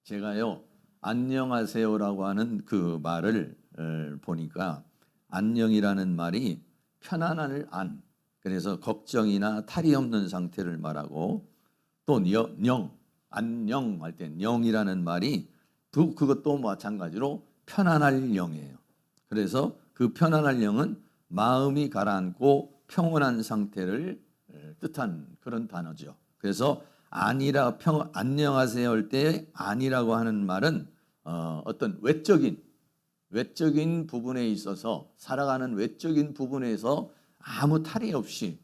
제가요, 안녕하세요라고 하는 그 말을 보니까 안녕이라는 말이 편안함을 안, 그래서 걱정이나 탈이 없는 상태를 말하고, 또 영, 안녕 할 때 영이라는 말이 그것도 마찬가지로 편안할 영이에요. 그래서 그 편안할 영은 마음이 가라앉고 평온한 상태를 뜻한 그런 단어죠. 그래서 안녕하세요 할 때 안이라고 하는 말은 어떤 외적인 부분에 있어서 살아가는 외적인 부분에서 아무 탈이 없이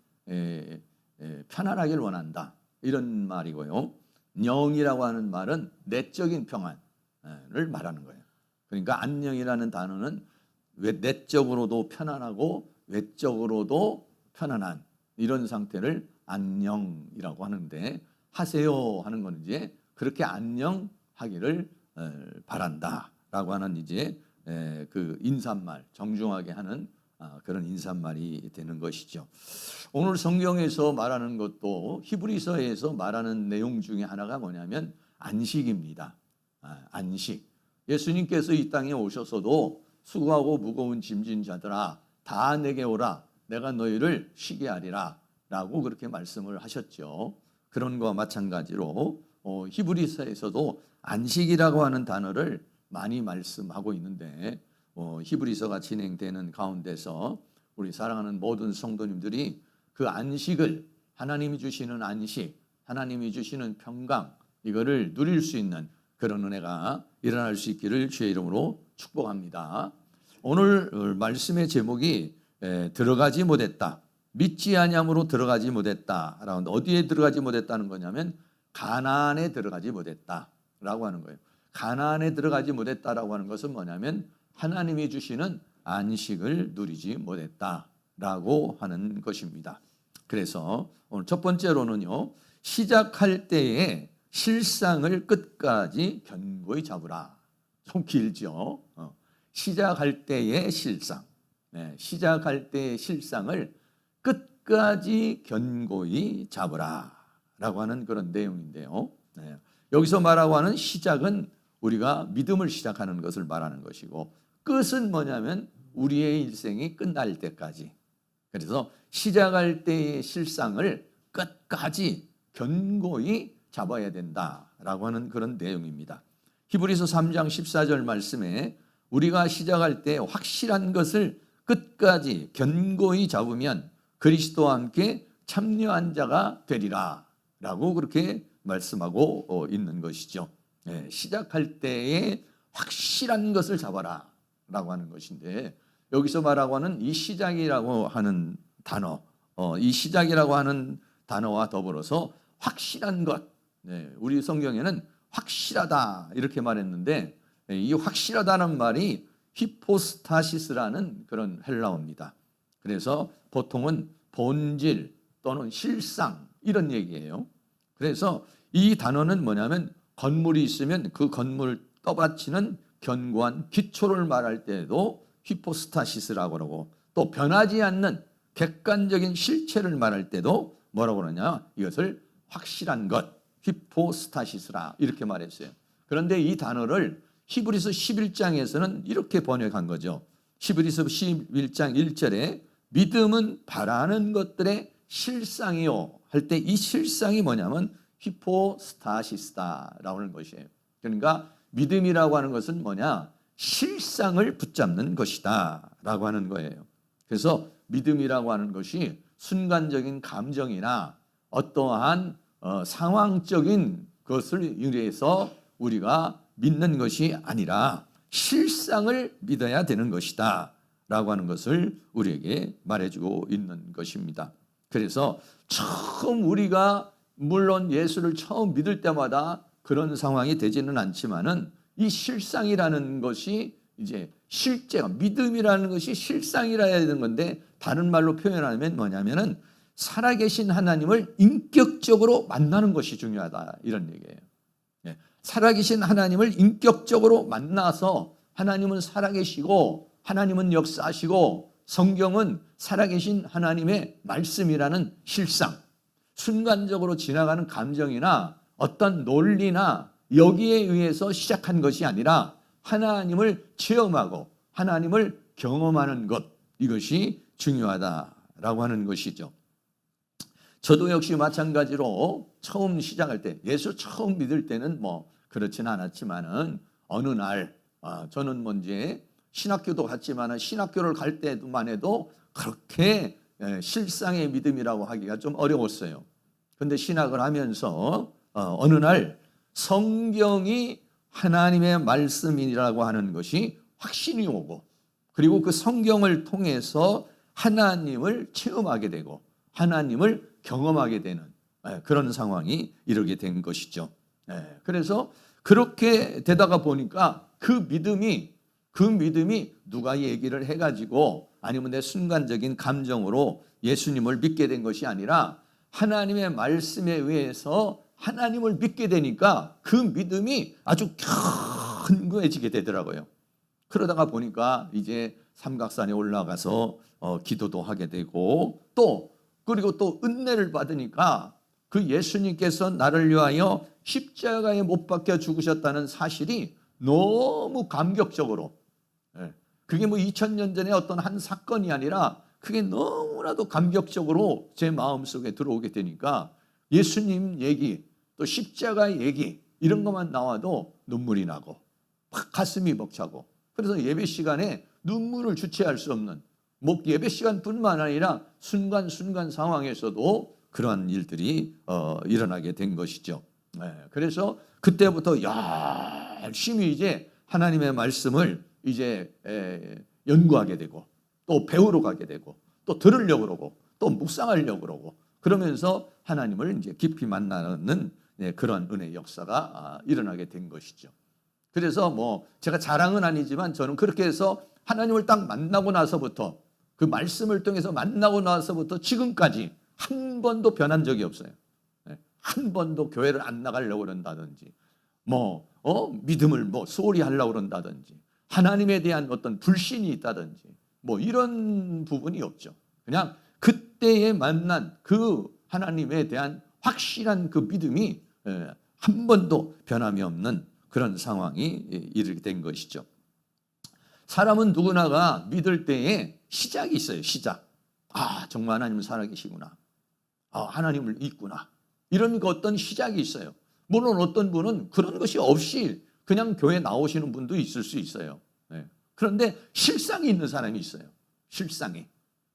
편안하길 원한다, 이런 말이고요. 영이라고 하는 말은 내적인 평안을 말하는 거예요. 그러니까 안녕이라는 단어는 내적으로도 편안하고 외적으로도 편안한 이런 상태를 안녕이라고 하는데, 하세요 하는 건 이제 그렇게 안녕하기를 바란다라고 하는 이제 그 인사말, 정중하게 하는 그런 인사말이 되는 것이죠. 오늘 성경에서 말하는 것도 히브리서에서 말하는 내용 중에 하나가 뭐냐면 안식입니다. 안식. 예수님께서 이 땅에 오셔서도 수고하고 무거운 짐진 자들아 다 내게 오라, 내가 너희를 쉬게 하리라 라고 그렇게 말씀을 하셨죠. 그런 것과 마찬가지로 히브리서에서도 안식이라고 하는 단어를 많이 말씀하고 있는데, 히브리서가 진행되는 가운데서 우리 사랑하는 모든 성도님들이 그 안식을, 하나님이 주시는 안식, 하나님이 주시는 평강, 이거를 누릴 수 있는 그런 은혜가 일어날 수 있기를 주의 이름으로 축복합니다. 오늘 말씀의 제목이 들어가지 못했다, 믿지 아니함으로 들어가지 못했다라고, 어디에 들어가지 못했다는 거냐면 가나안에 들어가지 못했다라고 하는 거예요. 가나안에 들어가지 못했다라고 하는 것은 뭐냐면 하나님이 주시는 안식을 누리지 못했다라고 하는 것입니다. 그래서 오늘 첫 번째로는요, 시작할 때에 실상을 끝까지 견고히 잡으라. 좀 길죠. 시작할 때의 실상, 시작할 때의 실상을 끝까지 견고히 잡으라 라고 하는 그런 내용인데요. 여기서 말하고 하는 시작은 우리가 믿음을 시작하는 것을 말하는 것이고, 끝은 뭐냐면 우리의 일생이 끝날 때까지. 그래서 시작할 때의 실상을 끝까지 견고히 잡아야 된다라고 하는 그런 내용입니다. 히브리서 3장 14절 말씀에 우리가 시작할 때 확실한 것을 끝까지 견고히 잡으면 그리스도와 함께 참여한 자가 되리라 라고 그렇게 말씀하고 있는 것이죠. 시작할 때에 확실한 것을 잡아라 라고 하는 것인데, 여기서 말하고 하는 이 시작이라고 하는 단어, 이 시작이라고 하는 단어와 더불어서 확실한 것, 우리 성경에는 확실하다 이렇게 말했는데, 이 확실하다는 말이 히포스타시스라는 그런 헬라어입니다. 그래서 보통은 본질 또는 실상 이런 얘기예요. 그래서 이 단어는 뭐냐면 건물이 있으면 그 건물을 떠받치는 견고한 기초를 말할 때에도 히포스타시스라고 그러고, 또 변하지 않는 객관적인 실체를 말할 때도 뭐라고 그러냐, 이것을 확실한 것, 히포스타시스라 이렇게 말했어요. 그런데 이 단어를 히브리서 11장에서는 이렇게 번역한 거죠. 히브리서 11장 1절에 믿음은 바라는 것들의 실상이요 할 때 이 실상이 뭐냐면 히포스타시스다라고 하는 것이에요. 그러니까 믿음이라고 하는 것은 뭐냐, 실상을 붙잡는 것이다 라고 하는 거예요. 그래서 믿음이라고 하는 것이 순간적인 감정이나 어떠한 상황적인 것을 의뢰해서 우리가 믿는 것이 아니라 실상을 믿어야 되는 것이다 라고 하는 것을 우리에게 말해주고 있는 것입니다. 그래서 처음 우리가 물론 예수를 처음 믿을 때마다 그런 상황이 되지는 않지만은 이 실상이라는 것이 이제 실제가, 믿음이라는 것이 실상이라 해야 되는 건데, 다른 말로 표현하면 뭐냐면은 살아계신 하나님을 인격적으로 만나는 것이 중요하다 이런 얘기예요. 살아계신 하나님을 인격적으로 만나서 하나님은 살아계시고 하나님은 역사하시고 성경은 살아계신 하나님의 말씀이라는 실상, 순간적으로 지나가는 감정이나 어떤 논리나 여기에 의해서 시작한 것이 아니라 하나님을 체험하고 하나님을 경험하는 것, 이것이 중요하다라고 하는 것이죠. 저도 역시 마찬가지로 처음 시작할 때, 예수 처음 믿을 때는 뭐 그렇지는 않았지만은 어느 날 저는 이제 신학교도 갔지만은 신학교를 갈 때만 해도 그렇게 실상의 믿음이라고 하기가 좀 어려웠어요. 근데 신학을 하면서 어느 날 성경이 하나님의 말씀이라고 하는 것이 확신이 오고, 그리고 그 성경을 통해서 하나님을 체험하게 되고 하나님을 경험하게 되는 그런 상황이 이르게 된 것이죠. 그래서 그렇게 되다가 보니까 그 믿음이 누가 얘기를 해가지고 아니면 내 순간적인 감정으로 예수님을 믿게 된 것이 아니라 하나님의 말씀에 의해서 하나님을 믿게 되니까 그 믿음이 아주 견고해지게 되더라고요. 그러다가 보니까 이제 삼각산에 올라가서 기도도 하게 되고, 그리고 또 은혜를 받으니까 그 예수님께서 나를 위하여 십자가에 못 박혀 죽으셨다는 사실이 너무 감격적으로, 그게 뭐 2000년 전에 어떤 한 사건이 아니라 그게 너무나도 감격적으로 제 마음속에 들어오게 되니까 예수님 얘기, 또 십자가 얘기, 이런 것만 나와도 눈물이 나고 막 가슴이 벅차고, 그래서 예배 시간에 눈물을 주체할 수 없는, 예배 시간뿐만 아니라 순간순간 상황에서도 그러한 일들이 일어나게 된 것이죠. 그래서 그때부터 열심히 이제 하나님의 말씀을 이제 연구하게 되고, 또 배우러 가게 되고, 또 들으려고 그러고, 또 묵상하려고 그러고, 그러면서 하나님을 이제 깊이 만나는 그런 은혜의 역사가 일어나게 된 것이죠. 그래서 뭐 제가 자랑은 아니지만 저는 그렇게 해서 하나님을 딱 만나고 나서부터, 그 말씀을 통해서 만나고 나서부터 지금까지 한 번도 변한 적이 없어요. 한 번도 교회를 안 나가려고 그런다든지, 믿음을 소홀히 하려고 그런다든지, 하나님에 대한 어떤 불신이 있다든지, 이런 부분이 없죠. 그냥 그때에 만난 그 하나님에 대한 확실한 그 믿음이 한 번도 변함이 없는 그런 상황이 이르게 된 것이죠. 사람은 누구나가 믿을 때에 시작이 있어요. 시작. 정말 하나님은 살아계시구나. 하나님을 믿구나. 이런 어떤 시작이 있어요. 물론 어떤 분은 그런 것이 없이 그냥 교회 나오시는 분도 있을 수 있어요. 그런데 실상이 있는 사람이 있어요.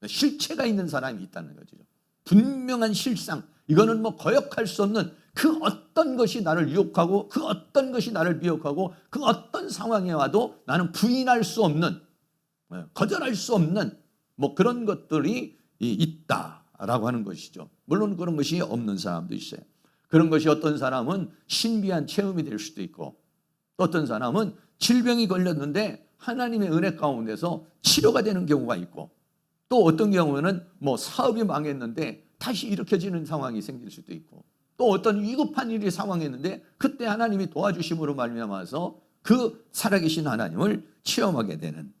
실체가 있는 사람이 있다는 거죠. 분명한 실상. 이거는 거역할 수 없는, 그 어떤 것이 나를 유혹하고 그 어떤 것이 나를 미혹하고 그 어떤 상황에 와도 나는 부인할 수 없는, 거절할 수 없는 그런 것들이 있다라고 하는 것이죠. 물론 그런 것이 없는 사람도 있어요. 그런 것이 어떤 사람은 신비한 체험이 될 수도 있고, 어떤 사람은 질병이 걸렸는데 하나님의 은혜 가운데서 치료가 되는 경우가 있고, 또 어떤 경우에는 사업이 망했는데 다시 일으켜지는 상황이 생길 수도 있고, 또 어떤 위급한 일이 상황했는데 그때 하나님이 도와주심으로 말미암아서 그 살아계신 하나님을 체험하게 되는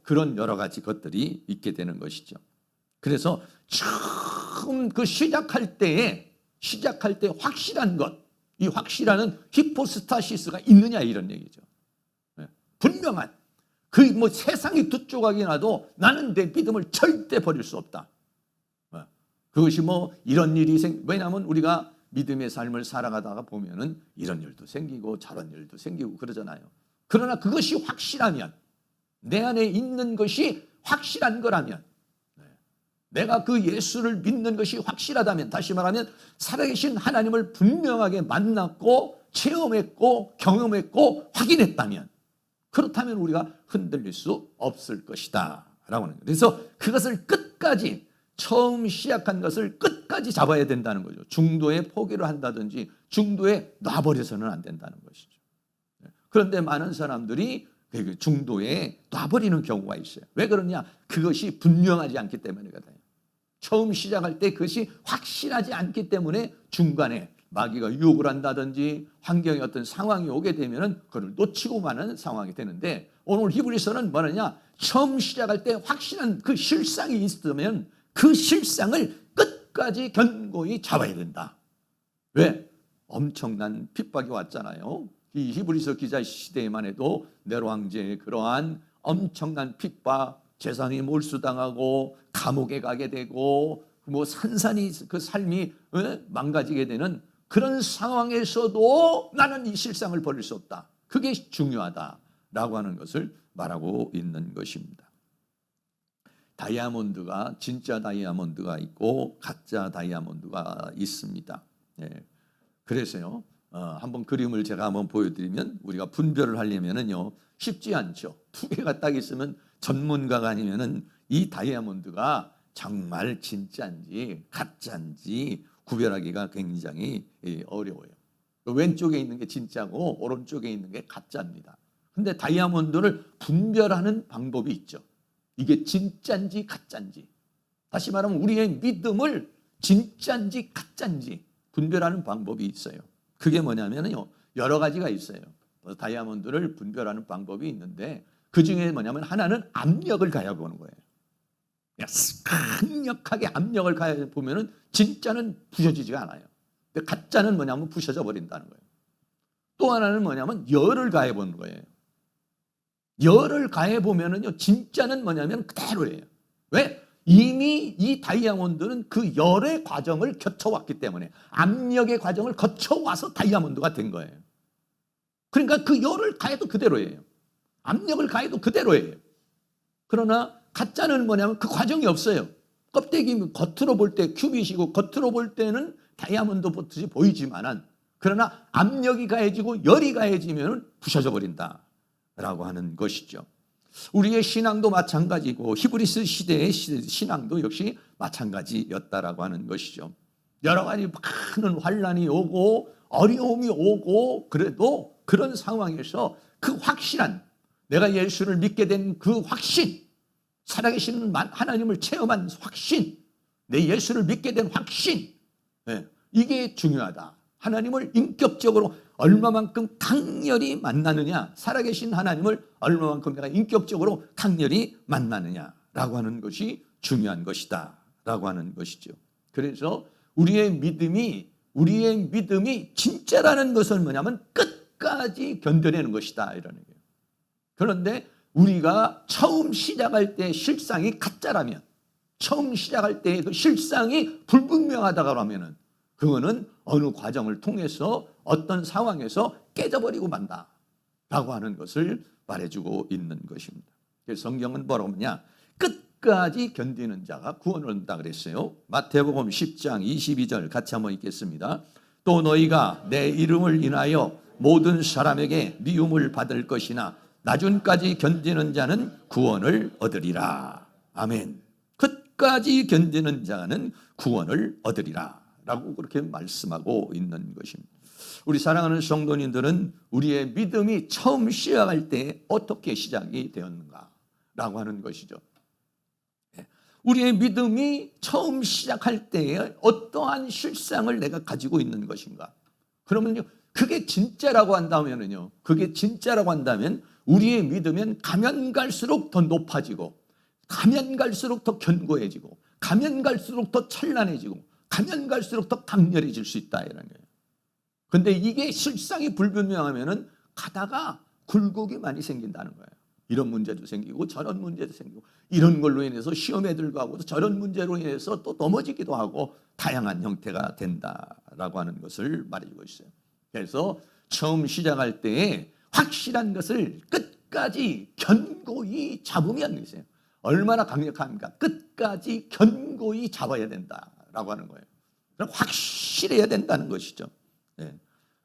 그런 여러 가지 것들이 있게 되는 것이죠. 그래서 처음 그 시작할 때 확실한 것, 이 확실한 히포스타시스가 있느냐, 이런 얘기죠. 분명한 세상이 두 조각이 나도 나는 내 믿음을 절대 버릴 수 없다. 그것이 이런 일이 왜냐하면 우리가 믿음의 삶을 살아가다가 보면은 이런 일도 생기고 저런 일도 생기고 그러잖아요. 그러나 그것이 확실하면, 내 안에 있는 것이 확실한 거라면, 내가 그 예수를 믿는 것이 확실하다면, 다시 말하면 살아계신 하나님을 분명하게 만났고 체험했고 경험했고 확인했다면, 그렇다면 우리가 흔들릴 수 없을 것이다 라고 하는 거예요. 그래서 그것을 끝까지, 처음 시작한 것을 끝까지 잡아야 된다는 거죠. 중도에 포기를 한다든지 중도에 놔버려서는 안 된다는 것이죠. 그런데 많은 사람들이 중도에 놔버리는 경우가 있어요. 왜 그러냐? 그것이 분명하지 않기 때문이거든요. 처음 시작할 때 그것이 확실하지 않기 때문에 중간에 마귀가 유혹을 한다든지 환경의 어떤 상황이 오게 되면은 그걸 놓치고 마는 상황이 되는데, 오늘 히브리서는 뭐냐? 처음 시작할 때 확실한 그 실상이 있으면 그 실상을 끝까지 견고히 잡아야 된다. 왜? 엄청난 핍박이 왔잖아요. 이 히브리서 기자 시대에만 해도 네로 황제의 그러한 엄청난 핍박, 재산이 몰수당하고 감옥에 가게 되고 뭐 산산이 그 삶이 망가지게 되는 그런 상황에서도 나는 이 실상을 버릴 수 없다. 그게 중요하다라고 하는 것을 말하고 있는 것입니다. 다이아몬드가 진짜 다이아몬드가 있고 가짜 다이아몬드가 있습니다. 예. 그래서요, 한번 그림을 제가 한번 보여드리면 우리가 분별을 하려면은요 쉽지 않죠. 두 개가 딱 있으면 전문가가 아니면은 이 다이아몬드가 정말 진짜인지 가짜인지 구별하기가 굉장히 어려워요. 왼쪽에 있는 게 진짜고 오른쪽에 있는 게 가짜입니다. 근데 다이아몬드를 분별하는 방법이 있죠. 이게 진짜인지 가짜인지. 다시 말하면 우리의 믿음을 진짜인지 가짜인지 분별하는 방법이 있어요. 그게 뭐냐면요, 여러 가지가 있어요. 다이아몬드를 분별하는 방법이 있는데 그 중에 뭐냐면 하나는 압력을 가해보는 거예요. 강력하게 압력을 가해보면은 진짜는 부서지지가 않아요. 근데 가짜는 뭐냐면 부서져 버린다는 거예요. 또 하나는 뭐냐면 열을 가해보는 거예요. 열을 가해보면은요, 진짜는 뭐냐면 그대로예요. 왜? 이미 이 다이아몬드는 그 열의 과정을 거쳐왔기 때문에, 압력의 과정을 거쳐와서 다이아몬드가 된 거예요. 그러니까 그 열을 가해도 그대로예요. 압력을 가해도 그대로예요. 그러나 가짜는 뭐냐면 그 과정이 없어요. 껍데기 겉으로 볼 때 큐빗이고 겉으로 볼 때는 다이아몬드 듯이 보이지만은, 그러나 압력이 가해지고 열이 가해지면 부서져 버린다라고 하는 것이죠. 우리의 신앙도 마찬가지고 히브리스 시대의 신앙도 역시 마찬가지였다라고 하는 것이죠. 여러 가지 많은 환란이 오고 어려움이 오고, 그래도 그런 상황에서 그 확실한, 내가 예수를 믿게 된 그 확신, 살아계신 하나님을 체험한 확신, 내 예수를 믿게 된 확신, 이게 중요하다. 하나님을 인격적으로 얼마만큼 강렬히 만나느냐, 살아계신 하나님을 얼마만큼 내가 인격적으로 강렬히 만나느냐라고 하는 것이 중요한 것이다 라고 하는 것이죠. 그래서 우리의 믿음이 진짜라는 것은 뭐냐면 끝까지 견뎌내는 것이다 이라는 거예요. 그런데 우리가 처음 시작할 때 실상이 가짜라면, 처음 시작할 때 그 실상이 불분명하다고 하면은 그거는 어느 과정을 통해서 어떤 상황에서 깨져버리고 만다라고 하는 것을 말해주고 있는 것입니다. 그래서 성경은 뭐라고 하냐? 끝까지 견디는 자가 구원을 얻는다 그랬어요. 마태복음 10장 22절 같이 한번 읽겠습니다. 또 너희가 내 이름을 인하여 모든 사람에게 미움을 받을 것이나 나중까지 견디는 자는 구원을 얻으리라. 아멘. 끝까지 견디는 자는 구원을 얻으리라 라고 그렇게 말씀하고 있는 것입니다. 우리 사랑하는 성도님들은 우리의 믿음이 처음 시작할 때 어떻게 시작이 되었는가 라고 하는 것이죠. 우리의 믿음이 처음 시작할 때에 어떠한 실상을 내가 가지고 있는 것인가. 그러면요, 그게 진짜라고 한다면요, 그게 진짜라고 한다면 우리의 믿음은 가면 갈수록 더 높아지고, 가면 갈수록 더 견고해지고, 가면 갈수록 더 찬란해지고, 가면 갈수록 더 강렬해질 수 있다 이런 거예요. 근데 이게 실상이 불분명하면은 가다가 굴곡이 많이 생긴다는 거예요. 이런 문제도 생기고 저런 문제도 생기고, 이런 걸로 인해서 시험에 들고 하고 저런 문제로 인해서 또 넘어지기도 하고 다양한 형태가 된다라고 하는 것을 말해주고 있어요. 그래서 처음 시작할 때에 확실한 것을 끝까지 견고히 잡으면 되세요. 얼마나 강력합니까? 끝까지 견고히 잡아야 된다라고 하는 거예요. 확실해야 된다는 것이죠. 네.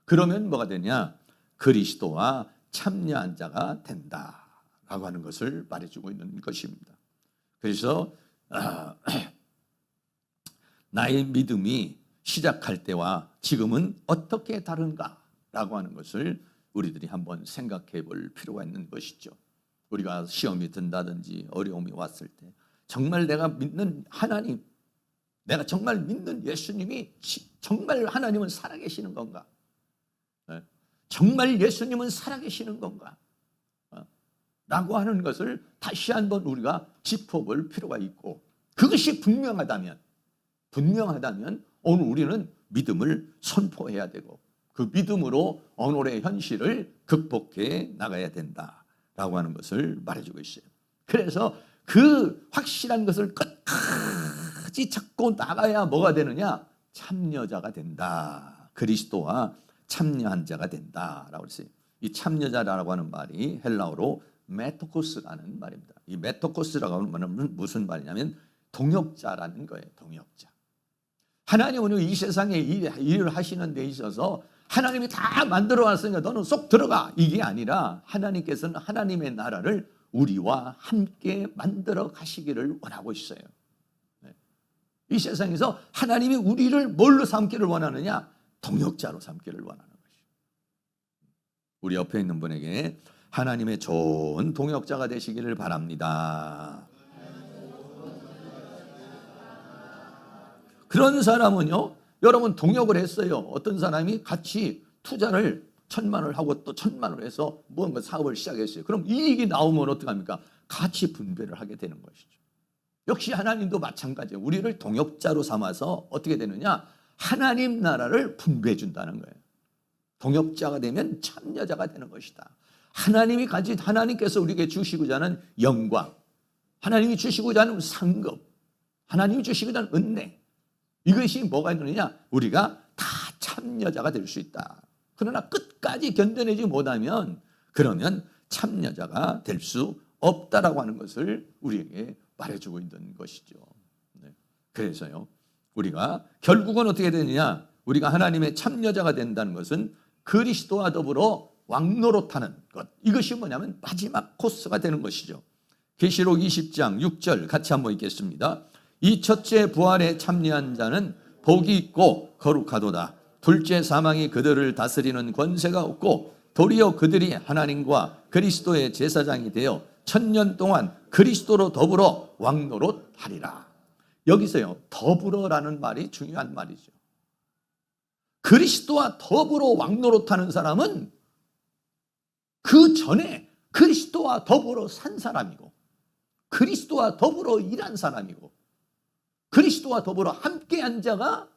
그러면 뭐가 되냐? 그리스도와 참여한 자가 된다라고 하는 것을 말해주고 있는 것입니다. 그래서 나의 믿음이 시작할 때와 지금은 어떻게 다른가라고 하는 것을 우리들이 한번 생각해 볼 필요가 있는 것이죠. 우리가 시험이 든다든지 어려움이 왔을 때 정말 내가 믿는 하나님, 내가 정말 믿는 예수님이 정말 하나님은 살아계시는 건가? 정말 예수님은 살아계시는 건가? 라고 하는 것을 다시 한번 우리가 짚어볼 필요가 있고, 그것이 분명하다면 오늘 우리는 믿음을 선포해야 되고, 그 믿음으로 오늘의 현실을 극복해 나가야 된다라고 하는 것을 말해주고 있어요. 그래서 그 확실한 것을 끝까지 찾고 나가야 뭐가 되느냐? 참여자가 된다. 그리스도와 참여한 자가 된다라고 했어요. 이 참여자라고 하는 말이 헬라어로 메토코스라는 말입니다. 이 메토코스라고 하는 말은 무슨 말이냐면 동역자라는 거예요. 동역자. 하나님은 이 세상에 일을 하시는 데 있어서 하나님이 다 만들어 놨으니까 너는 쏙 들어가, 이게 아니라 하나님께서는 하나님의 나라를 우리와 함께 만들어 가시기를 원하고 있어요. 이 세상에서 하나님이 우리를 뭘로 삼기를 원하느냐? 동역자로 삼기를 원하는 것이죠. 우리 옆에 있는 분에게 하나님의 좋은 동역자가 되시기를 바랍니다. 그런 사람은요, 여러분 동역을 했어요. 어떤 사람이 같이 투자를 1,000만원을 하고 또 1,000만원을 해서 뭔가 사업을 시작했어요. 그럼 이익이 나오면 어떡합니까? 같이 분배를 하게 되는 것이죠. 역시 하나님도 마찬가지예요. 우리를 동역자로 삼아서 어떻게 되느냐? 하나님 나라를 분배해 준다는 거예요. 동역자가 되면 참여자가 되는 것이다. 하나님이 가진, 하나님께서 우리에게 주시고자 하는 영광, 하나님이 주시고자 하는 상급, 하나님이 주시고자 하는 은혜, 이것이 뭐가 있느냐? 우리가 다 참여자가 될 수 있다. 그러나 끝까지 견뎌내지 못하면 그러면 참여자가 될 수 없다라고 하는 것을 우리에게 말해주고 있는 것이죠. 그래서요, 우리가 결국은 어떻게 되느냐? 우리가 하나님의 참여자가 된다는 것은 그리스도와 더불어 왕노릇하는 것, 이것이 뭐냐면 마지막 코스가 되는 것이죠. 계시록 20장 6절 같이 한번 읽겠습니다. 이 첫째 부활에 참여한 자는 복이 있고 거룩하도다. 둘째 사망이 그들을 다스리는 권세가 없고 도리어 그들이 하나님과 그리스도의 제사장이 되어 1000년 동안 그리스도로 더불어 왕노릇하리라. 여기서요, 더불어라는 말이 중요한 말이죠. 그리스도와 더불어 왕노릇하는 사람은 그 전에 그리스도와 더불어 산 사람이고, 그리스도와 더불어 일한 사람이고, 그리스도와 더불어 함께한 자가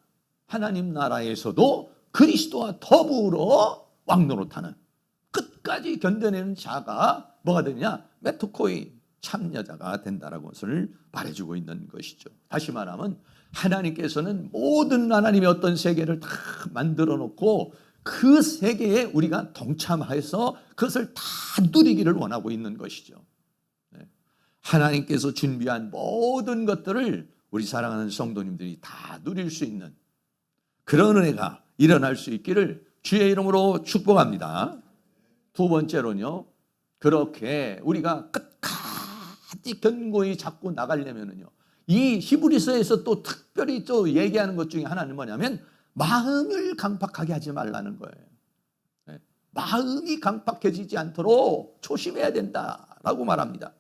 하나님 나라에서도 그리스도와 더불어 왕노릇하는, 끝까지 견뎌내는 자가 뭐가 되냐? 메토코이, 참여자가 된다라는 것을 말해주고 있는 것이죠. 다시 말하면 하나님께서는 모든 하나님의 어떤 세계를 다 만들어 놓고 그 세계에 우리가 동참해서 그것을 다 누리기를 원하고 있는 것이죠. 하나님께서 준비한 모든 것들을 우리 사랑하는 성도님들이 다 누릴 수 있는 그런 은혜가 일어날 수 있기를 주의 이름으로 축복합니다. 두 번째로는요, 그렇게 우리가 끝까지 견고히 잡고 나가려면은요, 이 히브리서에서 또 특별히 또 얘기하는 것 중에 하나는 뭐냐면 마음을 강팍하게 하지 말라는 거예요. 마음이 강팍해지지 않도록 조심해야 된다라고 말합니다.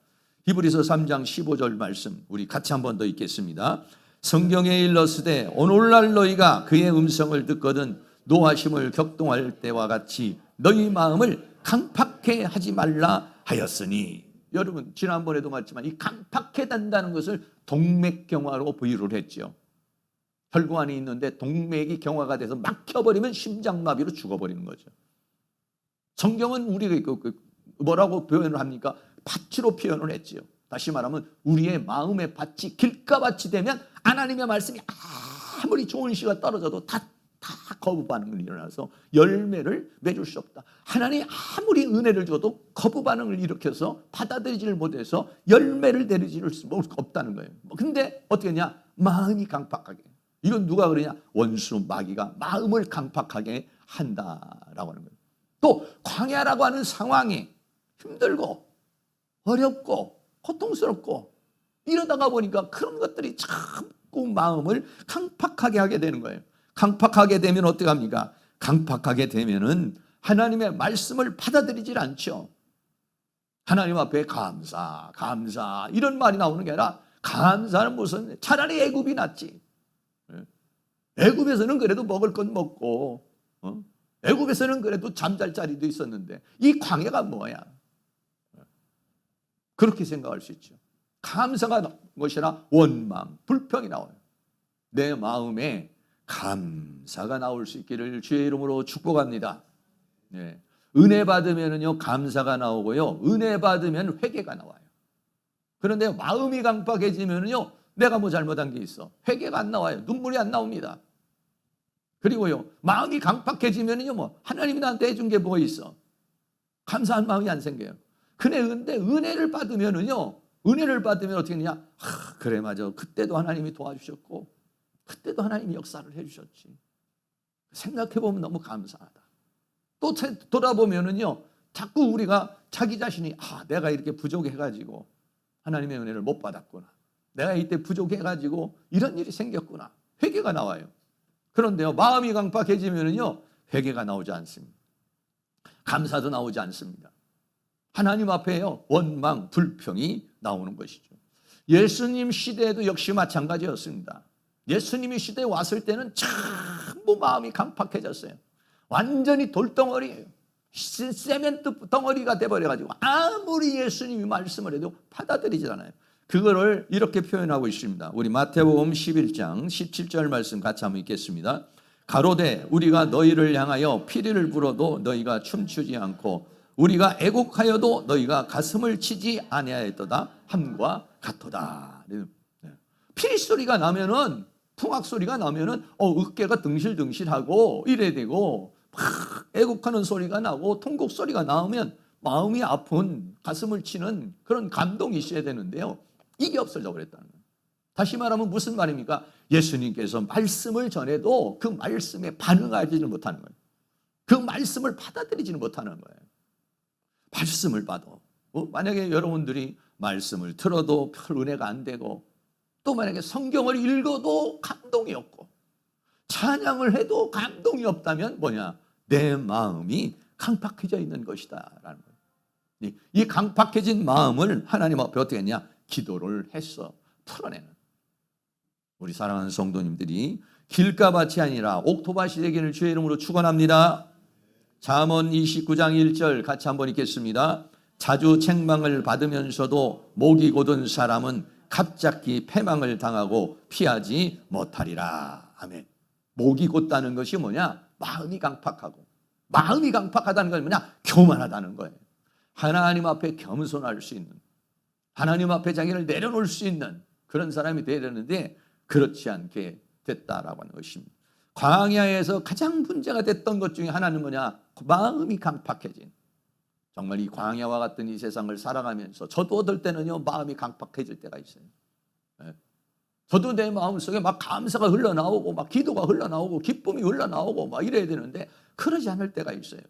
히브리서 3장 15절 말씀 우리 같이 한 번 더 읽겠습니다. 성경에 일렀으되 오늘날 너희가 그의 음성을 듣거든 노하심을 격동할 때와 같이 너희 마음을 강팍해 하지 말라 하였으니. 여러분 지난번에도 말했지만 이 강팍해 단다는 것을 동맥경화로 비유를 했죠. 혈관이 있는데 동맥이 경화가 돼서 막혀버리면 심장마비로 죽어버리는 거죠. 성경은 우리가 뭐라고 표현을 합니까? 밭으로 표현을 했지요. 다시 말하면 우리의 마음의 밭이 길가밭이 되면 하나님의 말씀이 아무리 좋은 씨가 떨어져도 다 거부 반응이 일어나서 열매를 맺을 수 없다. 하나님이 아무리 은혜를 줘도 거부 반응을 일으켜서 받아들이지를 못해서 열매를 내리지를 수 없다는 거예요. 근데 어떻게 했냐? 마음이 강팍하게. 이건 누가 그러냐? 원수 마귀가 마음을 강팍하게 한다라고 하는 거예요. 또 광야라고 하는 상황이 힘들고 어렵고 고통스럽고 이러다가 보니까 그런 것들이 자꾸 마음을 강팍하게 하게 되는 거예요. 강팍하게 되면 어떻게 합니까? 강팍하게 되면은 하나님의 말씀을 받아들이질 않죠. 하나님 앞에 감사 이런 말이 나오는 게 아니라 감사는 무슨, 차라리 애굽이 낫지. 애굽에서는 그래도 먹을 건 먹고 애굽에서는 그래도 잠잘 자리도 있었는데 이 광야가 뭐야? 그렇게 생각할 수 있죠. 감사가 것이나 원망, 불평이 나와요. 내 마음에 감사가 나올 수 있기를 주의 이름으로 축복합니다. 네. 은혜 받으면은요 감사가 나오고요, 은혜 받으면 회개가 나와요. 그런데 마음이 강팍해지면은요 내가 뭐 잘못한 게 있어, 회개가 안 나와요. 눈물이 안 나옵니다. 그리고요 마음이 강팍해지면은요 뭐 하나님이 나한테 해준 게 뭐 있어, 감사한 마음이 안 생겨요. 근데 은혜를 받으면은요, 은혜를 받으면 어떻게 되냐, 그래 맞아, 그때도 하나님이 도와주셨고 그때도 하나님이 역사를 해주셨지. 생각해보면 너무 감사하다. 또 돌아보면은요 자꾸 우리가 자기 자신이 내가 이렇게 부족해가지고 하나님의 은혜를 못 받았구나, 내가 이때 부족해가지고 이런 일이 생겼구나, 회개가 나와요. 그런데요 마음이 강팍해지면은요 회개가 나오지 않습니다. 감사도 나오지 않습니다. 하나님 앞에요 원망, 불평이 나오는 것이죠. 예수님 시대에도 역시 마찬가지였습니다. 예수님이 시대에 왔을 때는 전부 마음이 강팍해졌어요. 완전히 돌덩어리예요. 세멘트 덩어리가 돼버려가지고 아무리 예수님이 말씀을 해도 받아들이지 않아요. 그거를 이렇게 표현하고 있습니다. 우리 마태복음 11장 17절 말씀 같이 한번 읽겠습니다. 가로되 우리가 너희를 향하여 피리를 불어도 너희가 춤추지 않고 우리가 애곡하여도 너희가 가슴을 치지 아니하였도다 함과 같도다. 피리 소리가 나면은, 풍악 소리가 나면은 어깨가 등실등실하고 이래 되고, 막 애곡하는 소리가 나고 통곡 소리가 나오면 마음이 아픈, 가슴을 치는 그런 감동이 있어야 되는데요, 이게 없어져 버렸다는 거예요. 다시 말하면 무슨 말입니까? 예수님께서 말씀을 전해도 그 말씀에 반응하지는 못하는 거예요. 그 말씀을 받아들이지는 못하는 거예요. 말씀을 봐도 만약에 여러분들이 말씀을 들어도 별 은혜가 안 되고, 또 만약에 성경을 읽어도 감동이 없고, 찬양을 해도 감동이 없다면 뭐냐? 내 마음이 강팍해져 있는 것이다 라는 거예요. 이 강팍해진 마음을 하나님 앞에 어떻게 했냐? 기도를 해서 풀어내는, 우리 사랑하는 성도님들이 길가밭이 아니라 옥토밭이 되기를 주의 이름으로 축원합니다. 잠언 29장 1절 같이 한번 읽겠습니다. 자주 책망을 받으면서도 목이 곧은 사람은 갑자기 패망을 당하고 피하지 못하리라. 아멘. 목이 곧다는 것이 뭐냐? 마음이 강팍하고, 마음이 강팍하다는 건 뭐냐? 교만하다는 거예요. 하나님 앞에 겸손할 수 있는, 하나님 앞에 자기를 내려놓을 수 있는 그런 사람이 되려는데 그렇지 않게 됐다라고 하는 것입니다. 광야에서 가장 문제가 됐던 것 중에 하나는 뭐냐? 마음이 강팍해진. 정말 이 광야와 같은 이 세상을 살아가면서 저도 어떨 때는요 마음이 강팍해질 때가 있어요. 저도 내 마음속에 막 감사가 흘러나오고 막 기도가 흘러나오고 기쁨이 흘러나오고 막 이래야 되는데 그러지 않을 때가 있어요.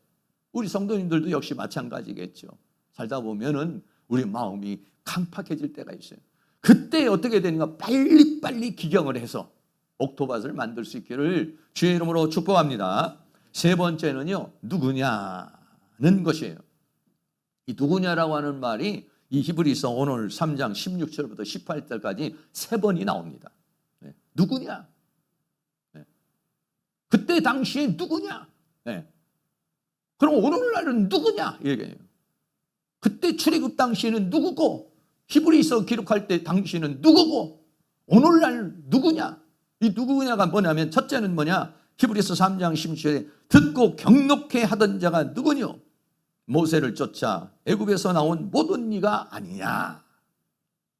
우리 성도님들도 역시 마찬가지겠죠. 살다 보면은 우리 마음이 강팍해질 때가 있어요. 그때 어떻게 되는가? 빨리빨리 기경을 해서 옥토밭을 만들 수 있기를 주의 이름으로 축복합니다. 세 번째는요, 누구냐는 것이에요. 이 누구냐라고 하는 말이 이 히브리서 오늘 3장 16절부터 18절까지 세 번이 나옵니다. 네. 누구냐? 네. 그때 당시에 누구냐? 네. 그럼 오늘날은 누구냐? 얘기해요. 그때 출애굽 당시에는 누구고, 히브리서 기록할 때 당시에는 누구고, 오늘날 누구냐? 이 누구냐가 뭐냐면, 첫째는 뭐냐? 히브리서 3장 16절에 듣고 경록해 하던 자가 누구뇨? 모세를 쫓아 애굽에서 나온 모든 이가 아니냐.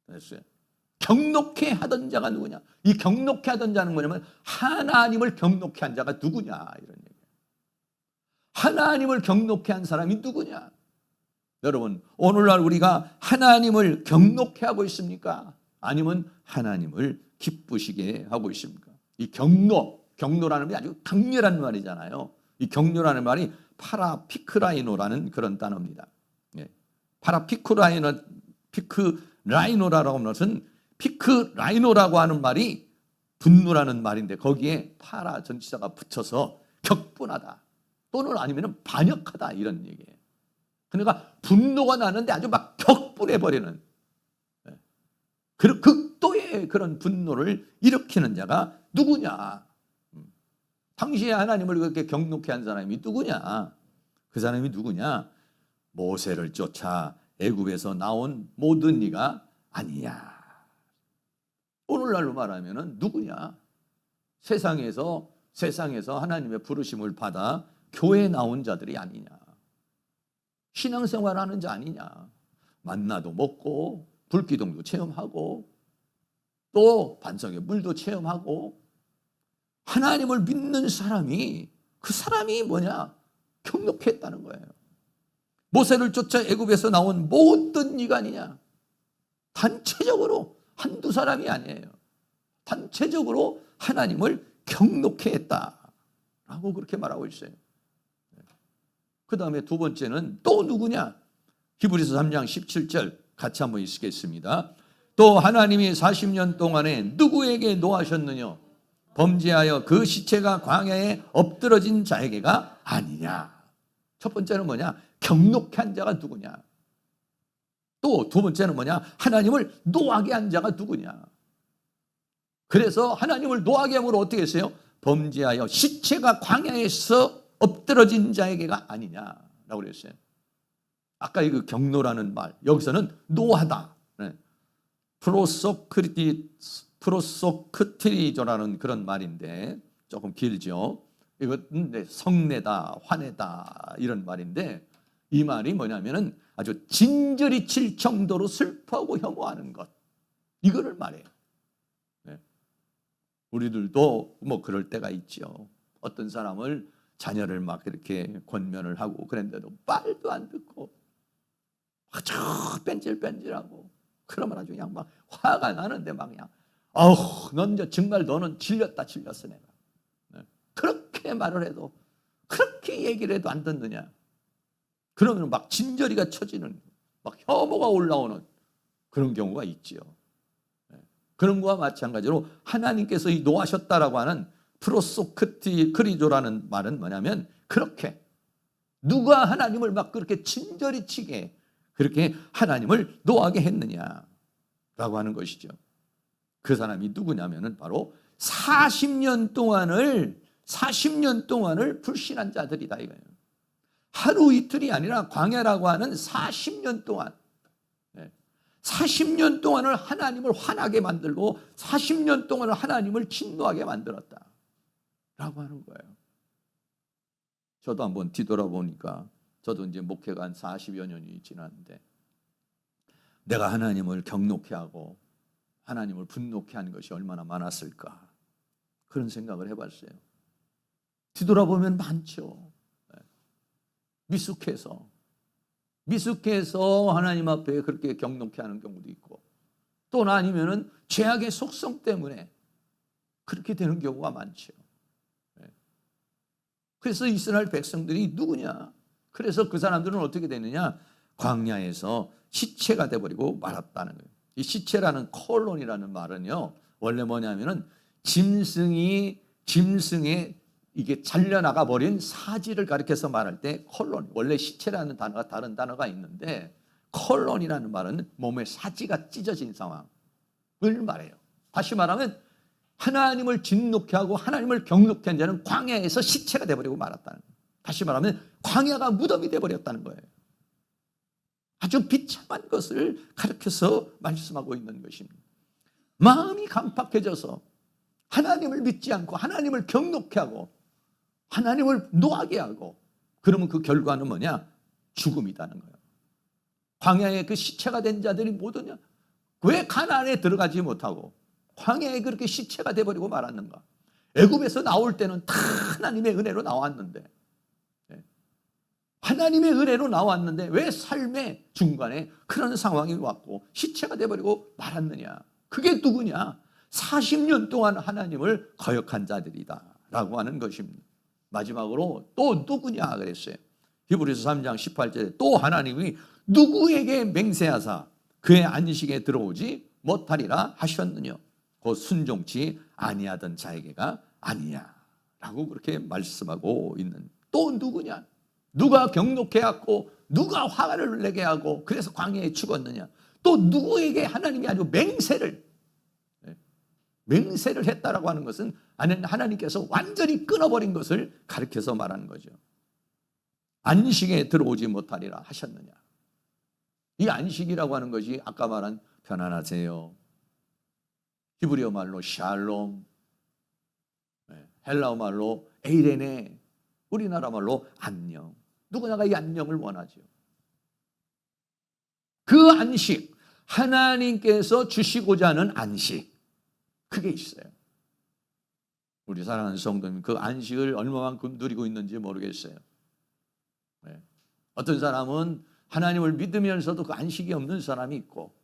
그랬어요. 경록해 하던 자가 누구냐? 이 경록해 하던 자는 뭐냐면 하나님을 경록해 한 자가 누구냐, 이런 얘기예요. 하나님을 경록해 한 사람이 누구냐? 여러분, 오늘날 우리가 하나님을 경록해 하고 있습니까? 아니면 하나님을 기쁘시게 하고 있습니까? 이 경노라는 말이 아주 강렬한 말이잖아요. 이 경노라는 말이 파라피크라이노라는 그런 단어입니다. 예. 피크라이노라고 하는 것은, 피크라이노라고 하는 말이 분노라는 말인데 거기에 파라 전치사가 붙여서 격분하다 또는 아니면 반역하다, 이런 얘기예요. 그러니까 분노가 나는데 아주 막 격분해버리는, 극도의 그런 분노를 일으키는 자가 누구냐? 당시에 하나님을 그렇게 경록해 한 사람이 누구냐? 그 사람이 누구냐? 모세를 쫓아 애굽에서 나온 모든 이가 아니냐. 오늘날로 말하면 누구냐? 세상에서 하나님의 부르심을 받아 교회에 나온 자들이 아니냐. 신앙생활하는 자 아니냐. 만나도 먹고 불기둥도 체험하고 또 반석의 물도 체험하고 하나님을 믿는 사람이 그 사람이 뭐냐? 경록했다는 거예요. 모세를 쫓아 애굽에서 나온 모든 이간이냐? 단체적으로 한두 사람이 아니에요. 단체적으로 하나님을 경록해 했다라고 그렇게 말하고 있어요. 그 다음에 두 번째는 또 누구냐? 히브리서 3장 17절 같이 한번 읽겠습니다. 또 하나님이 40년 동안에 누구에게 노하셨느냐? 범죄하여 그 시체가 광야에 엎드러진 자에게가 아니냐. 첫 번째는 뭐냐? 경록해 한 자가 누구냐? 또 두 번째는 뭐냐? 하나님을 노하게 한 자가 누구냐? 그래서 하나님을 노하게 함으로 어떻게 했어요? 범죄하여 시체가 광야에서 엎드러진 자에게가 아니냐라고 그랬어요. 아까 이 그 경노라는 말, 여기서는 노하다. 네. 프로소크티조라는 그런 말인데 조금 길죠. 이것은 성내다, 화내다 이런 말인데 이 말이 뭐냐면은 아주 진저리 칠 정도로 슬퍼하고 혐오하는 것. 이거를 말해요. 네. 우리들도 뭐 그럴 때가 있죠. 어떤 사람을 자녀를 막 이렇게 권면을 하고 그랬는데도 말도 안 듣고 아주 뺀질뺀질하고 그러면 아주 그냥 막 화가 나는데 막 그냥 넌 정말 너는 질렸다 질렸어 내가. 네. 그렇게 말을 해도 그렇게 얘기를 해도 안 듣느냐. 그러면 막 진저리가 쳐지는 막 혐오가 올라오는 그런 경우가 있지요. 네. 그런 거와 마찬가지로 하나님께서 이 노하셨다라고 하는 프로소크리조라는 말은 뭐냐면 그렇게 누가 하나님을 막 그렇게 진저리 치게 그렇게 하나님을 노하게 했느냐라고 하는 것이죠. 그 사람이 누구냐면은 바로 40년 동안을 불신한 자들이다 이거예요. 하루 이틀이 아니라 광야라고 하는 40년 동안 40년 동안을 하나님을 화나게 만들고 40년 동안을 하나님을 진노하게 만들었다 라고 하는 거예요. 저도 한번 뒤돌아보니까 저도 이제 목회가 한 40여 년이 지났는데 내가 하나님을 경록해 하고 하나님을 분노케 한 것이 얼마나 많았을까 그런 생각을 해봤어요. 뒤돌아보면 많죠. 미숙해서 하나님 앞에 그렇게 경록해 하는 경우도 있고 또 아니면은 죄악의 속성 때문에 그렇게 되는 경우가 많죠. 그래서 이스라엘 백성들이 누구냐? 그래서 그 사람들은 어떻게 되느냐? 광야에서 시체가 돼버리고 말았다는 거예요. 이 시체라는 콜론이라는 말은요, 원래 뭐냐면은 짐승의 이게 잘려나가 버린 사지를 가리켜서 말할 때 콜론, 원래 시체라는 단어가 다른 단어가 있는데 콜론이라는 말은 몸에 사지가 찢어진 상황을 말해요. 다시 말하면 하나님을 진노케 하고 하나님을 경록케 한 자는 광야에서 시체가 돼버리고 말았다는 거예요. 다시 말하면 광야가 무덤이 돼버렸다는 거예요. 아주 비참한 것을 가르쳐서 말씀하고 있는 것입니다. 마음이 강팍해져서 하나님을 믿지 않고 하나님을 경록케 하고 하나님을 노하게 하고 그러면 그 결과는 뭐냐? 죽음이라는 거예요. 광야에 그 시체가 된 자들이 뭐더냐? 왜 가나안에 들어가지 못하고 광야에 그렇게 시체가 돼버리고 말았는가? 애굽에서 나올 때는 다 하나님의 은혜로 나왔는데 하나님의 은혜로 나왔는데 왜 삶의 중간에 그런 상황이 왔고 시체가 돼버리고 말았느냐? 그게 누구냐? 40년 동안 하나님을 거역한 자들이다 라고 하는 것입니다. 마지막으로 또 누구냐 그랬어요. 히브리서 3장 18절에 또 하나님이 누구에게 맹세하사 그의 안식에 들어오지 못하리라 하셨느냐? 곧 순종치 아니하던 자에게가 아니냐라고 그렇게 말씀하고 있는 또 누구냐? 누가 경록해 하고 누가 화를 내게 하고 그래서 광야에 죽었느냐? 또 누구에게 하나님이 아주 맹세를 했다라고 하는 것은 하나님께서 완전히 끊어버린 것을 가리켜서 말하는 거죠. 안식에 들어오지 못하리라 하셨느냐? 이 안식이라고 하는 것이 아까 말한 편안하세요, 히브리어 말로 샬롬, 헬라어 말로 에이레네, 우리나라 말로 안녕. 누구나가 이 안녕을 원하죠. 그 안식, 하나님께서 주시고자 하는 안식, 그게 있어요. 우리 사랑하는 성도님, 그 안식을 얼마만큼 누리고 있는지 모르겠어요. 네. 어떤 사람은 하나님을 믿으면서도 그 안식이 없는 사람이 있고,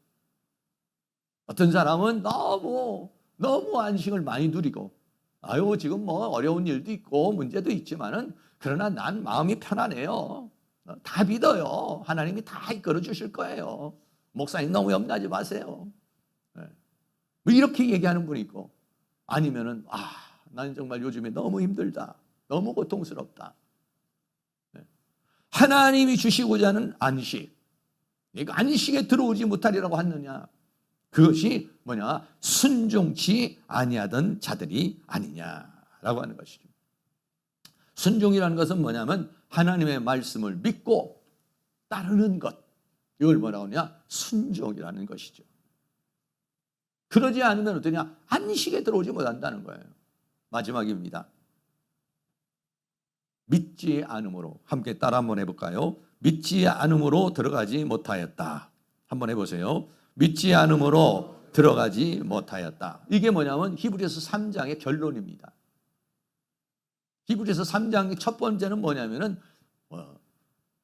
어떤 사람은 너무 안식을 많이 누리고, 아유 지금 뭐 어려운 일도 있고 문제도 있지만은 그러나 난 마음이 편안해요. 다 믿어요. 하나님이 다 이끌어 주실 거예요. 목사님 너무 염려하지 마세요. 네. 뭐 이렇게 얘기하는 분이 있고, 아니면은 나는 정말 요즘에 너무 힘들다, 너무 고통스럽다. 네. 하나님이 주시고자 하는 안식, 그러니까 안식에 들어오지 못하리라고 하느냐, 그것이 뭐냐, 순종치 아니하던 자들이 아니냐라고 하는 것이죠. 순종이라는 것은 뭐냐면 하나님의 말씀을 믿고 따르는 것, 이걸 뭐라고 하냐, 순종이라는 것이죠. 그러지 않으면 어떠냐, 안식에 들어오지 못한다는 거예요. 마지막입니다. 믿지 않음으로, 함께 따라 한번 해볼까요? 믿지 않음으로 들어가지 못하였다. 한번 해보세요. 믿지 않음으로 들어가지 못하였다. 이게 뭐냐면 히브리서 3장의 결론입니다. 히브리서 3장의 첫 번째는 뭐냐면은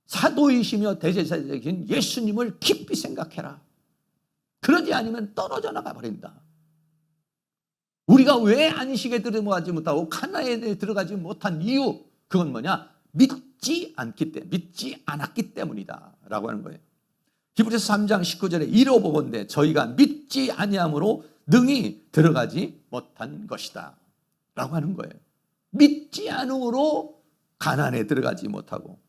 사도이시며 대제사장이신 예수님을 깊이 생각해라. 그러지 않으면 떨어져 나가 버린다. 우리가 왜 안식에 들어가지 못하고 가나안에 들어가지 못한 이유, 그건 뭐냐? 믿지 않았기 때문이다 라고 하는 거예요. 히브리서 3장 19절에 이로 보건대 저희가 믿지 아니함으로 능히 들어가지 못한 것이다 라고 하는 거예요. 믿지 않음으로 가나안에 들어가지 못하고,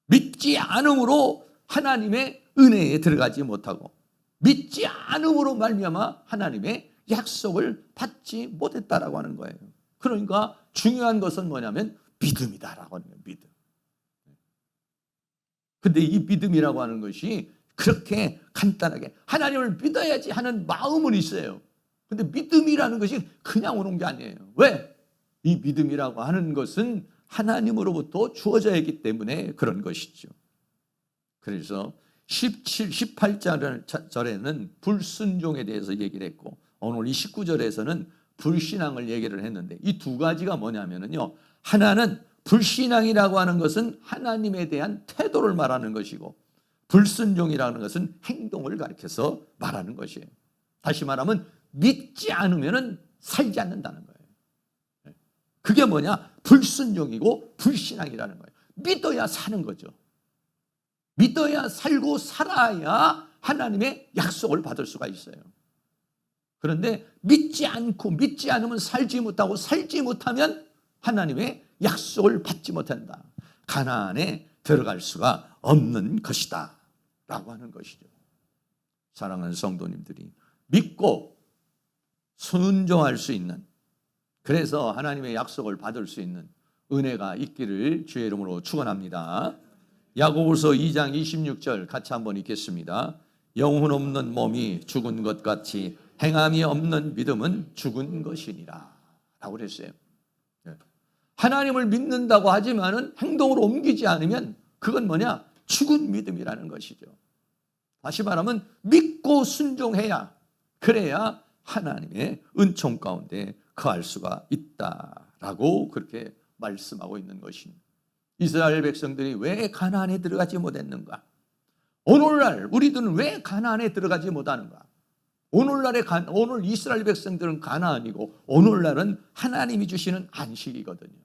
믿지 않음으로 하나님의 은혜에 들어가지 못하고, 믿지 않음으로 말미암아 하나님의 약속을 받지 못했다라고 하는 거예요. 그러니까 중요한 것은 뭐냐면 믿음이다라고 하는 거예요. 믿음. 근데 이 믿음이라고 하는 것이 그렇게 간단하게 하나님을 믿어야지 하는 마음은 있어요. 근데 믿음이라는 것이 그냥 오는 게 아니에요. 왜? 이 믿음이라고 하는 것은 하나님으로부터 주어져야 했기 때문에 그런 것이죠. 그래서 18절에는 불순종에 대해서 얘기를 했고, 오늘 29절에서는 불신앙을 얘기를 했는데, 이 두 가지가 뭐냐면요, 하나는 불신앙이라고 하는 것은 하나님에 대한 태도를 말하는 것이고, 불순종이라는 것은 행동을 가리켜서 말하는 것이에요. 다시 말하면 믿지 않으면 살지 않는다는 거예요. 그게 뭐냐? 불순종이고 불신앙이라는 거예요. 믿어야 사는 거죠. 믿어야 살고 살아야 하나님의 약속을 받을 수가 있어요. 그런데 믿지 않으면 살지 못하고, 살지 못하면 하나님의 약속을 받지 못한다. 가나안에 들어갈 수가 없는 것이다 라고 하는 것이죠. 사랑하는 성도님들이 믿고 순종할 수 있는, 그래서 하나님의 약속을 받을 수 있는 은혜가 있기를 주의 이름으로 축원합니다. 야고보서 2장 26절 같이 한번 읽겠습니다. 영혼 없는 몸이 죽은 것 같이 행함이 없는 믿음은 죽은 것이니라 라고 그랬어요. 하나님을 믿는다고 하지만은 행동으로 옮기지 않으면 그건 뭐냐? 죽은 믿음이라는 것이죠. 다시 말하면 믿고 순종해야, 그래야 하나님의 은총 가운데 거할 수가 있다라고 그렇게 말씀하고 있는 것입니다. 이스라엘 백성들이 왜 가나안에 들어가지 못했는가? 오늘날 우리들은 왜 가나안에 들어가지 못하는가? 오늘 이스라엘 백성들은 가나안이고, 오늘날은 하나님이 주시는 안식이거든요.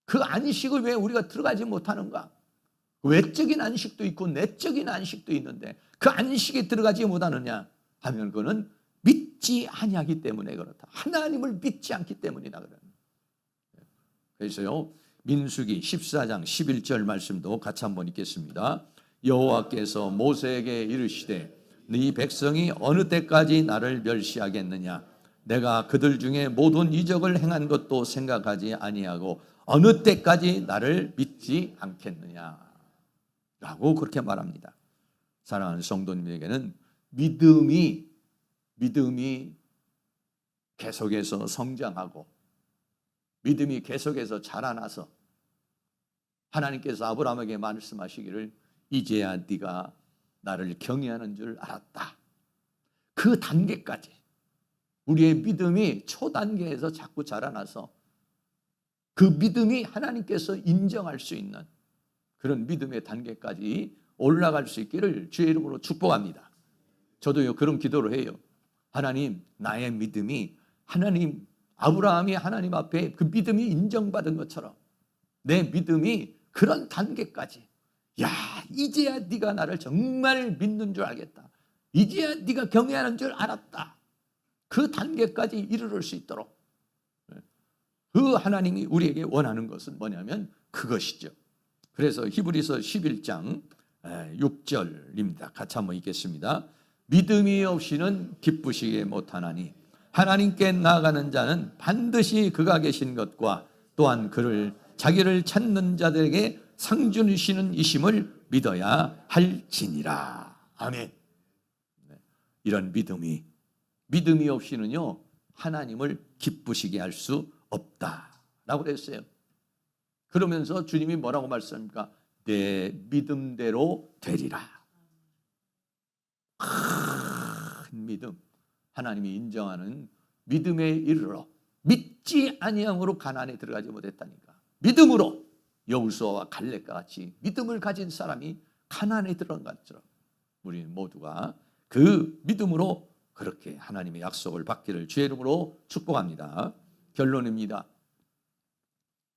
그 안식을 왜 우리가 들어가지 못하는가? 외적인 안식도 있고 내적인 안식도 있는데 그 안식에 들어가지 못하느냐 하면 그거는 믿지 아니하기 때문에 그렇다. 하나님을 믿지 않기 때문이다. 그래서요, 민수기 14장 11절 말씀도 같이 한번 읽겠습니다. 여호와께서 모세에게 이르시되 네 백성이 어느 때까지 나를 멸시하겠느냐? 내가 그들 중에 모든 이적을 행한 것도 생각하지 아니하고 어느 때까지 나를 믿지 않겠느냐? 라고 그렇게 말합니다. 사랑하는 성도님에게는 믿음이 계속해서 성장하고 믿음이 계속해서 자라나서 하나님께서 아브라함에게 말씀하시기를 이제야 네가 나를 경외하는 줄 알았다. 그 단계까지 우리의 믿음이 초단계에서 자꾸 자라나서 그 믿음이 하나님께서 인정할 수 있는 그런 믿음의 단계까지 올라갈 수 있기를 주의 이름으로 축복합니다. 저도요 그런 기도를 해요. 하나님, 나의 믿음이 하나님, 아브라함이 하나님 앞에 그 믿음이 인정받은 것처럼 내 믿음이 그런 단계까지, 야, 이제야 네가 나를 정말 믿는 줄 알겠다. 이제야 네가 경외하는 줄 알았다. 그 단계까지 이르를 수 있도록 그 하나님이 우리에게 원하는 것은 뭐냐면 그것이죠. 그래서 히브리서 11장 6절입니다. 같이 한번 읽겠습니다. 믿음이 없이는 기쁘시게 못하나니 하나님께 나아가는 자는 반드시 그가 계신 것과 또한 그를 자기를 찾는 자들에게 상 주시는 이심을 믿어야 할지니라. 아멘. 이런 믿음이 없이는요 하나님을 기쁘시게 할 수 없다라고 그랬어요. 그러면서 주님이 뭐라고 말씀합니까? 내 믿음대로 되리라. 큰 믿음, 하나님이 인정하는 믿음에 이르러 믿지 아니함으로 가나안에 들어가지 못했다니까. 믿음으로 여호수아와 갈렙과 같이 믿음을 가진 사람이 가나안에 들어간 것처럼 우리 모두가 그 믿음으로 그렇게 하나님의 약속을 받기를 주의 이름으로 축복합니다. 결론입니다.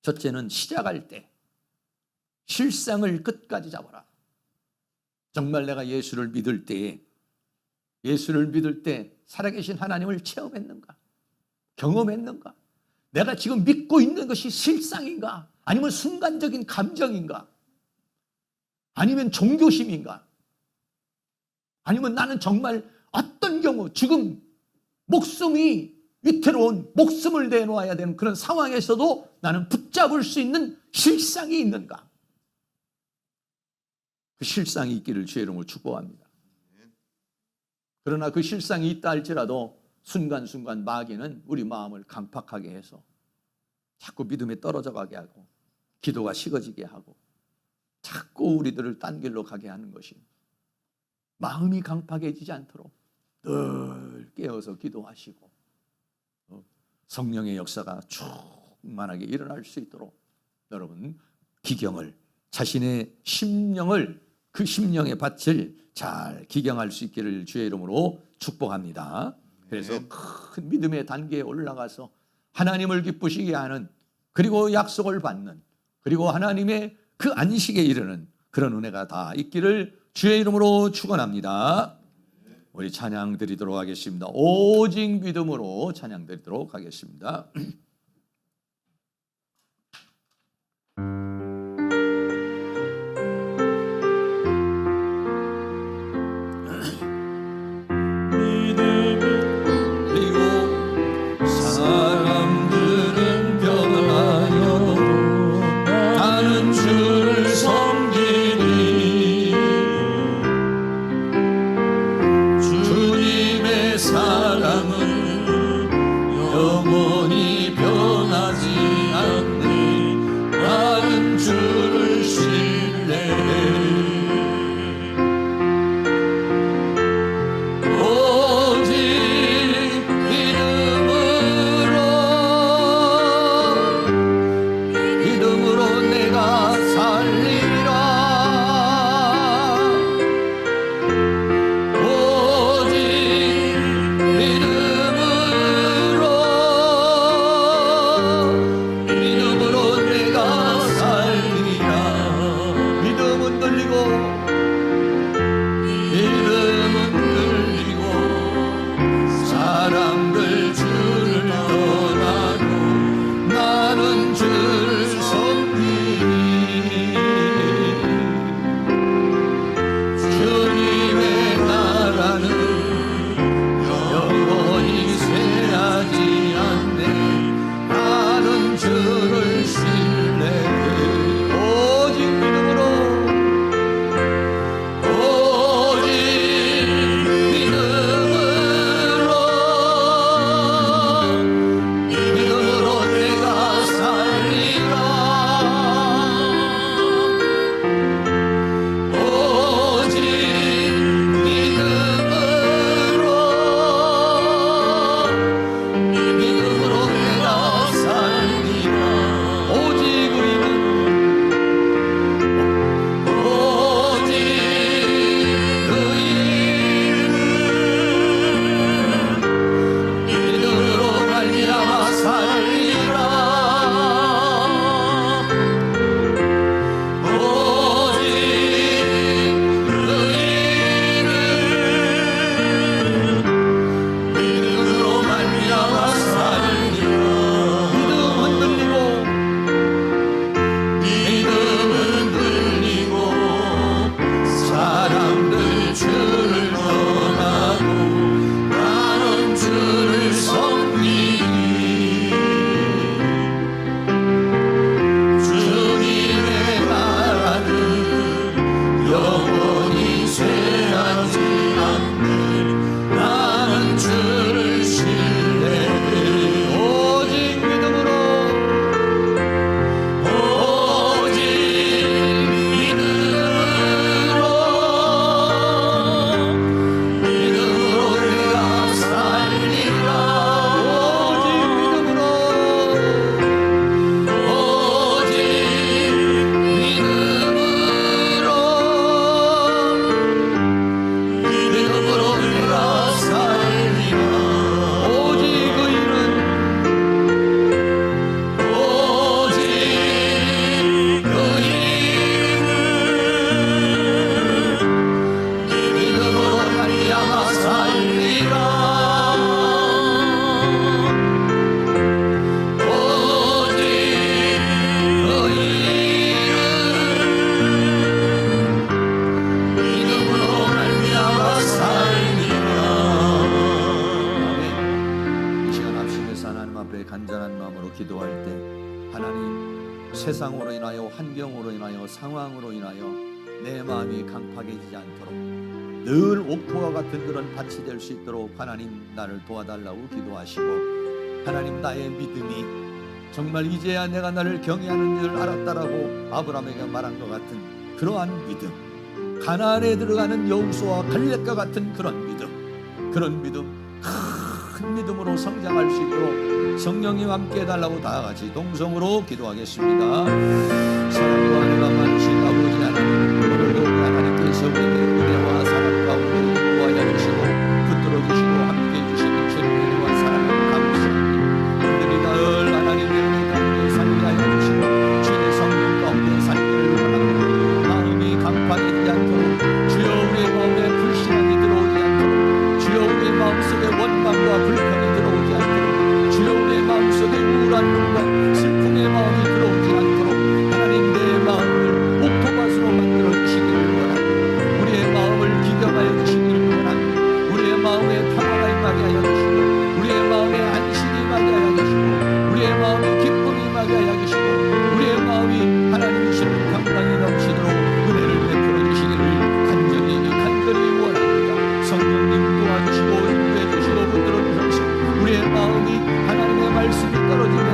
첫째는 시작할 때 실상을 끝까지 잡아라. 정말 내가 예수를 믿을 때 살아계신 하나님을 체험했는가? 경험했는가? 내가 지금 믿고 있는 것이 실상인가? 아니면 순간적인 감정인가? 아니면 종교심인가? 아니면 나는 정말 어떤 경우 지금 목숨이 위태로운 목숨을 내놓아야 되는 그런 상황에서도 나는 붙잡을 수 있는 실상이 있는가? 그 실상이 있기를 주의 이름으로 축복합니다. 그러나 그 실상이 있다 할지라도 순간순간 마귀는 우리 마음을 강팍하게 해서 자꾸 믿음에 떨어져 가게 하고 기도가 식어지게 하고 자꾸 우리들을 딴 길로 가게 하는 것이, 마음이 강팍해지지 않도록 늘 깨어서 기도하시고 성령의 역사가 충만하게 일어날 수 있도록 여러분 기경을, 자신의 심령을, 그 심령의 밭을 잘 기경할 수 있기를 주의 이름으로 축복합니다. 그래서 큰 믿음의 단계에 올라가서 하나님을 기쁘시게 하는, 그리고 약속을 받는, 그리고 하나님의 그 안식에 이르는 그런 은혜가 다 있기를 주의 이름으로 축원합니다. 우리 찬양 드리도록 하겠습니다. 오직 믿음으로 찬양 드리도록 하겠습니다. 세상으로 인하여, 환경으로 인하여, 상황으로 인하여 내 마음이 강팍해지지 않도록 늘 옥토와 같은 그런 밭이 될 수 있도록 하나님 나를 도와달라고 기도하시고, 하나님 나의 믿음이 정말 이제야 내가 나를 경외하는 줄 알았다라고 아브라함에게 말한 것 같은 그러한 믿음, 가나안에 들어가는 여호수아와 갈렙과 같은 그런 믿음, 그런 믿음, 큰 믿음으로 성장할 수 있도록 성령님 함께 해달라고 다 같이 동성으로 기도하겠습니다. 사랑과 은혜가 많으신 아버지 하나님, 오늘도 우리 하나님께서 우리에게 은혜와 사랑 가운데 인도하여 주시고 붙들어 주시고 함께 해주시는 주님 은혜와 사랑을 감사합니다. 우리들이 늘 하나님의 은혜 가운데 살게 하여 주시고 주의 성령 가운데 살기를 원합니다. 마음이 강팍해지지 않도록, 주여 우리의 마음에 불신앙이 들어오지 않도록, 주여 우리의 마음속에 원망과 불평이 들어오지 않도록, 주여 우리의 마음속에 우울한 눈과 슬픔의 마음이 들어오지 않도록 하나님 내 마음을 옥토밭으로 만들어 주시기를 원합니다. 우리의 마음을 기경하여 주시기를 원합니다. 우리의 마음에 평화가 임하게 하여 주시고, 우리의 마음에 안식이 임하게 하여 주시고, 우리의 마음에 기쁨이 임하게 하여 주시고, 우리의 마음이 하나님이 주시는 평강이 넘치도록 은혜를 베풀어 주시기를 간절히 원합니다. 성령님 도와주시고 인도해 주시고 붙들어 주셔서 우리의 마음이 하나님의 말씀이 떨어지면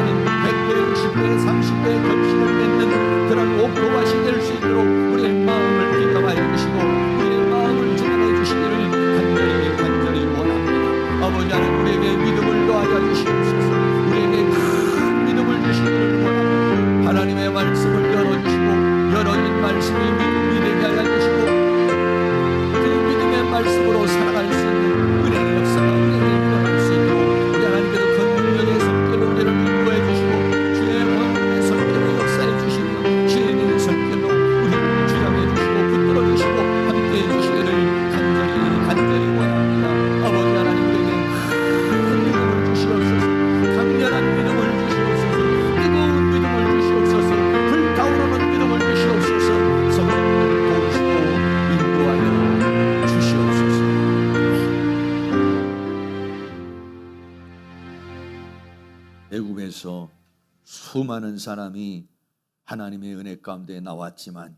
100배, 60배, 30배 겹신을 맺는 그런 옥토밭이 될 수 있도록 우리의 마음을 기경하여 주시고 우리의 마음을 주관해 주시기를 간절히 원합니다. 아버지 하나님, 우리에게 믿음을 더하여 주시옵소서. 우리에게 큰 믿음을 주시기를 원합니다. 하나님의 말씀을 열어주시고 열어진 말씀이 믿음이 되게 하여 주시고 그 믿음의 말씀으로 살아갈 수 있는 은혜의 역사가 우리에게 일어날 수 있도록 우리 하나님께서 그 능력의 손길로 우리를 인도해 주시고 주의 원의 손길로 역사해 주시고 주의 능의 손길로 우리를 주장해 주시고 붙들어 주시고 함께해 주시기를 간절히 원합니다. 아버지 하나님께 큰 믿음을 주시옵소서. 강렬한 믿음을 주시옵소서. 뜨거운 믿음을 주시옵소서. 불타오르는 믿음을 주시옵소서. 성령을 도우시고 인도하여 주시옵소서. 애굽에서 수많은 사람이 하나님의 은혜 가운데 나왔지만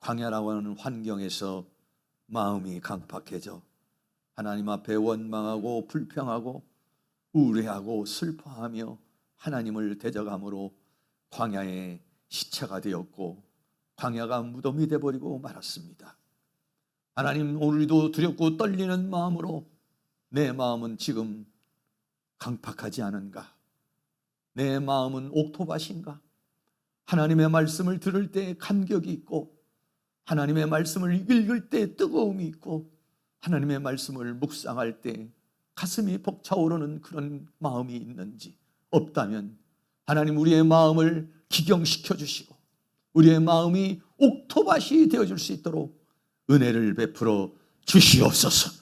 광야라고 하는 환경에서 마음이 강팍해져 하나님 앞에 원망하고 불평하고 우울해하고 슬퍼하며 하나님을 대적함으로 광야의 시체가 되었고 광야가 무덤이 되어버리고 말았습니다. 하나님, 오늘도 두렵고 떨리는 마음으로 내 마음은 지금 강팍하지 않은가? 내 마음은 옥토밭인가? 하나님의 말씀을 들을 때 감격이 있고 하나님의 말씀을 읽을 때 뜨거움이 있고 하나님의 말씀을 묵상할 때 가슴이 벅차오르는 그런 마음이 있는지, 없다면 하나님 우리의 마음을 기경시켜 주시고 우리의 마음이 옥토밭이 되어줄 수 있도록 은혜를 베풀어 주시옵소서.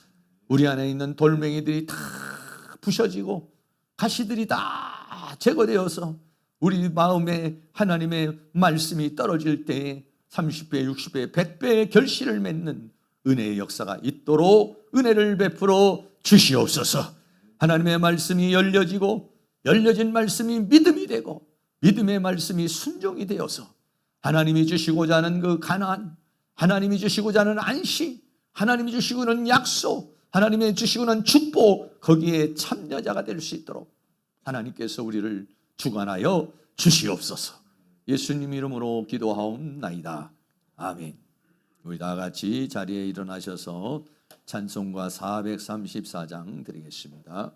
우리 안에 있는 돌멩이들이 다 부셔지고 가시들이 다 제거되어서 우리 마음에 하나님의 말씀이 떨어질 때에 30배, 60배, 100배의 결실을 맺는 은혜의 역사가 있도록 은혜를 베풀어 주시옵소서. 하나님의 말씀이 열려지고 열려진 말씀이 믿음이 되고 믿음의 말씀이 순종이 되어서 하나님이 주시고자 하는 그 가나안, 하나님이 주시고자 하는 안식, 하나님이 주시고는 약속, 하나님이 주시고는 축복, 거기에 참여자가 될 수 있도록 하나님께서 우리를 주관하여 주시옵소서. 예수님 이름으로 기도하옵나이다. 아멘. 우리 다 같이 자리에 일어나셔서 찬송가 434장 드리겠습니다.